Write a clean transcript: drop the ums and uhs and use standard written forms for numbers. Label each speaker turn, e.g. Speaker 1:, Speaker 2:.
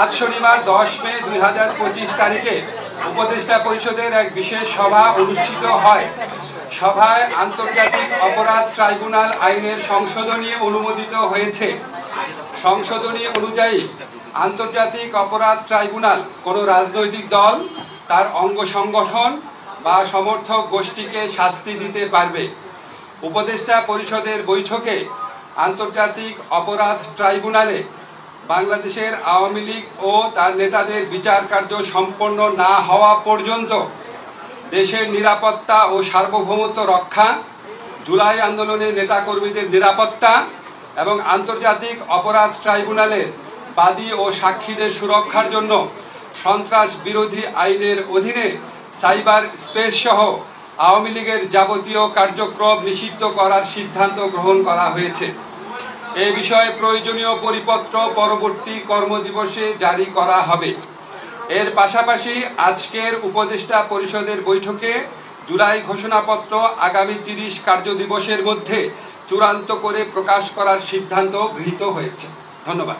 Speaker 1: আজ শনিবার 10 মে 2025 তারিখে উপদেষ্টা পরিষদের এক বিশেষ সভা অনুষ্ঠিত হয়। সভায় আন্তর্জাতিক অপরাধ ট্রাইব্যুনাল আইনের সংশোধনী অনুমোদিত হয়েছে। সংশোধনী অনুযায়ী আন্তর্জাতিক অপরাধ ট্রাইব্যুনাল কোনো রাজনৈতিক দল, তার অঙ্গ সংগঠন বা সমর্থক গোষ্ঠীকে শাস্তি দিতে পারবে। উপদেষ্টা পরিষদের বৈঠকে আন্তর্জাতিক অপরাধ ট্রাইব্যুনালে বাংলাদেশের আওয়ামী লীগ ও তার নেতাদের বিচার কার্য সম্পন্ন না হওয়া পর্যন্ত দেশের নিরাপত্তা ও সার্বভৌমত্ব রক্ষা, জুলাই আন্দোলনের নেতাকর্মীদের নিরাপত্তা এবং আন্তর্জাতিক অপরাধ ট্রাইব্যুনালের বাদী ও সাক্ষীদের সুরক্ষার জন্য সন্ত্রাস বিরোধী আইনের অধীনে সাইবার স্পেস সহ আওয়ামী লীগের যাবতীয় কার্যক্রম নিষিদ্ধ করার সিদ্ধান্ত গ্রহণ করা হয়েছে। এ বিষয়ে প্রয়োজনীয় পরিপত্র পরবর্তী কর্মদিবসে জারি করা হবে। এর পাশাপাশি আজকের উপদেষ্টা পরিষদের বৈঠকে জুলাই ঘোষণাপত্র আগামী 30 কার্যদিবসের মধ্যে চূড়ান্ত করে প্রকাশ করার সিদ্ধান্ত গৃহীত হয়েছে। ধন্যবাদ।